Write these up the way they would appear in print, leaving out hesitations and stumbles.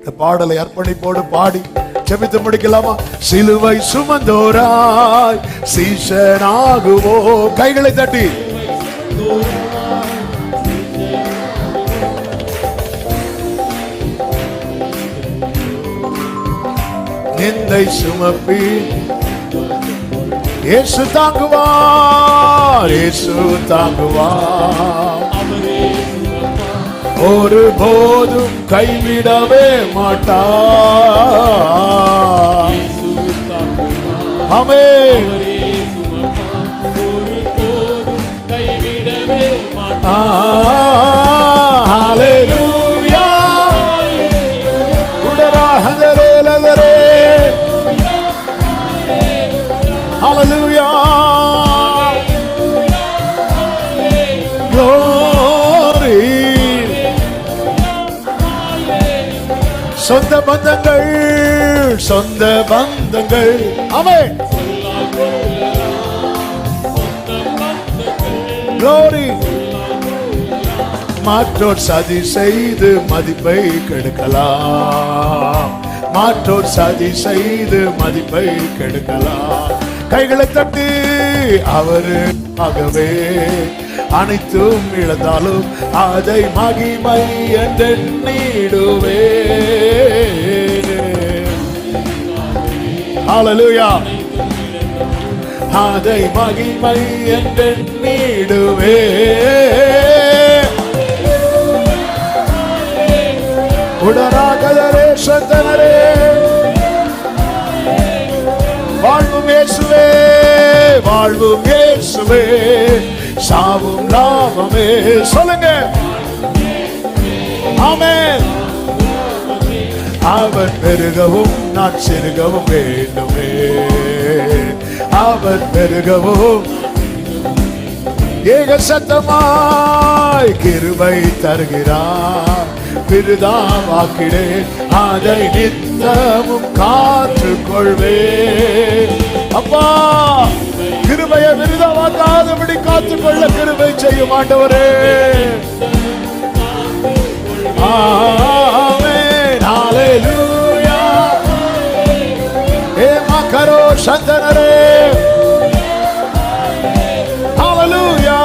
இந்த பாடலை அர்ப்பணிப்போடு பாடி ஜெபித்து முடிக்கலாமா? சிலுவை சுமந்தோராய் சீஷனாகுவோ. கைகளை தட்டி நிந்தை சுமப்பி இயேசு தாங்குவார், இயேசு தாங்குவார். ஒரு போதும் கைவிடவே மாட்டார். ஆமென். ஹல்லேலூயா. உடராஹதரே லதரே. ஹல்லேலூயா. glory. சொந்த பந்தங்கள், சொந்த பந்தங்கள். ஆமென். glory. மாற்றோர் சதி செய்து மதிப்பை கெடுக்கலாம், மாற்றோர் சதி செய்து மதிப்பை கெடுக்கலாம். கைகளை தட்டி அவருக்காகவே அனைத்தும் இழந்தாலும் அதை மகிமை என்றெண்ணிடுவே. ஹல்லேலூயா. அதை மகிமை என்றெண்ணிடுவே. உடராகதரே சந்தனரே. வாழ்வும் இயேசுவே, வாழ்வும் இயேசுவே, சாவும் லாபமே. சொல்லுங்க. ஆமென். அவர் பெருகவும் நான் சிறுகவும் வேண்டுமே, அவர் பெருகவும். ஏக சத்தமாய் கிருபை தருகிறார், விருதாவாக்கிடே அதை நித்தமும் காத்துக்கொள்வே. அப்பா, கிருபையை விருதாவாக்காதபடி காத்துக்கொள்ள கிருபை செய்யும் ஆண்டவரே. ஆமென். ஹல்லேலூயா. ஏ மக்கரோ சந்தனரே. ஹல்லேலூயா.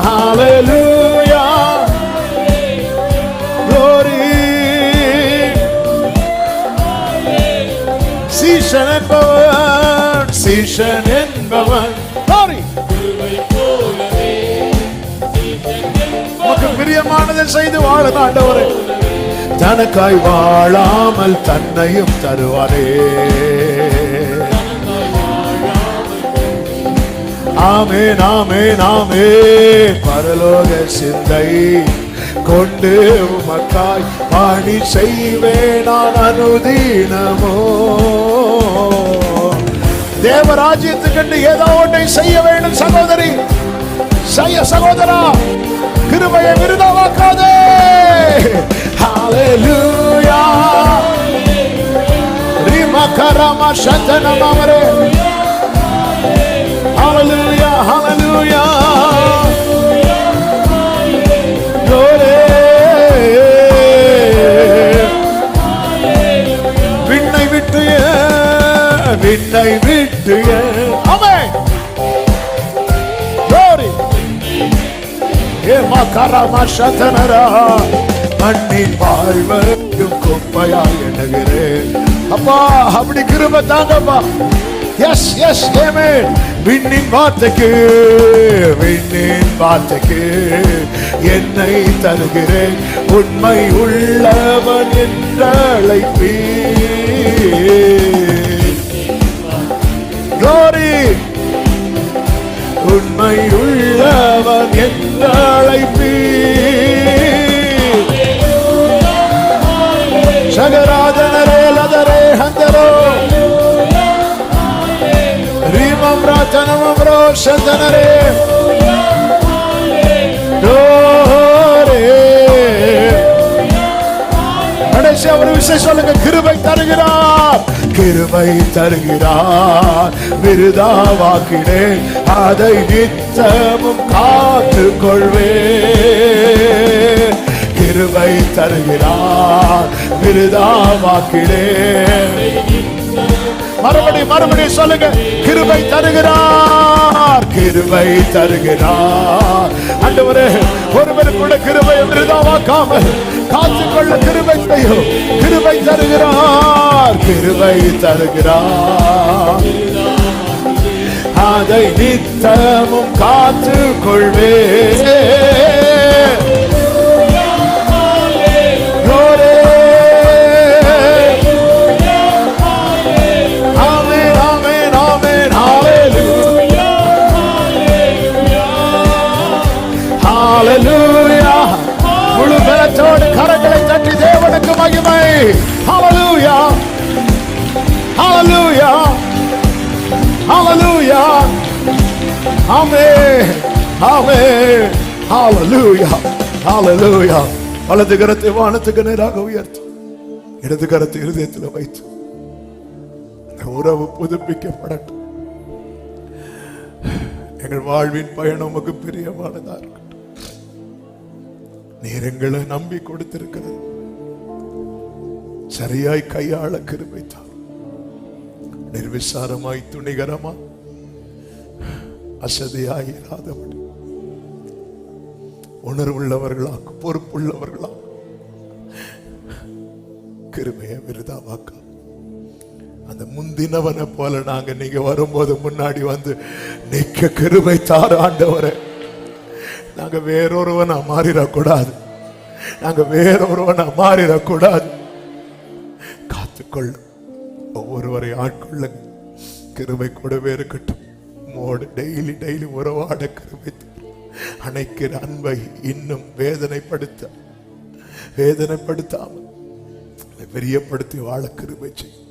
ஹல்லேலூயா. சீஷன் என்பவன், சீஷன் என்பவன் உமக்கு பிரியமானதை செய்து வாழ ஆண்டவரே. தனக்காய் வாழாமல் தன்னையும் தருவாரே. ஆமென், ஆமென், ஆமென். பரலோக சிந்தை கொண்டு உமக்காய் பணி செய்வேன் நான் அனுதினமோ. தேவராஜ்யத்துக்கு ஏதோ ஒன்றை செய்ய வேண்டும் சகோதரி, செய்ய சகோதரா. கிருபையை விருதாவாக்காதே. ஹல்லேலூயா. ரிமகரமா சந்தனமரே. ஹல்லேலூயா. ஹல்லேலூயா. விண்ணை விட்டு விண்ணை விட்டு. ஆமென். glory. ஏ மக்கரமா சந்தனரா. மண்ணின் வாழ்வரும் குப்பையாய் எண்ணுகிறேன். அப்பா, அப்படி கிருபை தாங்கப்பா. எஸ் எஸ் ஆமென். விண்ணின் வார்த்தைக்கு, விண்ணின் வார்த்தைக்கு என்னை தருகிறேன். உண்மை உள்ளவன் என்று அழைப்பீ. glory. உண்மை உள்ளவன் என்று அழைப்பீ. சகராதனரே லதரே ஹந்தரோ. ரீமம் ராத்தனமம் ரோ சந்தனரே. கடைசி ஒரு விஷயம் சொல்லுங்க. கிருபை தருகிறார், கிருபை தருகிறார், விருதாவாக்கிடே அதை நித்தமும் காத்துக்கொள்வே. கிருபை தருகிறார், விருதாவாக்கிடே. மறுபடி சொல்லுங்க. கிருபை தருகிறார், கிருபை தருகிறார். ஆண்டவரே, ஒருவர் கூட கிருபை விருதாவாக்காம காத்துக்கொள்ள கிருபை செய்யும். கிருபை தருகிறார், கிருபை தருகிறார். அதை நித்தமும் காத்துக்கொள்வே. முழு பலத்தோடு கரங்களை தட்டி தேவனுக்கு மகிமை. ஹல்லேலூயா, ஹல்லேலூயா, ஹல்லேலூயா. ஆமென், ஆமென், ஹல்லேலூயா, ஹல்லேலூயா. வலது கரத்தை வானத்துக்கு நேராக உயர்த்து, இடது கரத்தை இருதயத்தில் வைத்து உறவு புதுப்பிக்கப்படட்டும். எங்கள் வாழ்வின் பயணம் உமக்கு பிரியமானதா இருக்கட்டும். நீர் எங்களை நம்பி கொடுத்திருக்கிறது சரியாய் கையாள கிருபை தாரும். நிர்விசாரமாய் துணிகரமா அசதியாய் இராதபடி உணர்வுள்ளவர்களாக பொறுப்புள்ளவர்களாக கிருபையை விருதாவாக்க. அந்த முந்தினவனை போல நாங்க நீங்க வரும்போது முன்னாடி வந்து நிக்க கிருபை தார ஆண்டவரே. நாங்க வேறொருவனா மாறிடக்கூடாது, நாங்க வேறொருவனா மாறிடக்கூடாது. காத்துக்கொள்ளும், ஒவ்வொருவரை ஆட்கொள்ளுங்க. கிருபை கூடவே இருக்கட்டும். மோடு டெய்லி உறவாட கிருபை அணைக்கிற அன்பை இன்னும் வேதனைப்படுத்தாமல் பிரியப்படுத்தி வாழ கிருபை செய்யும்.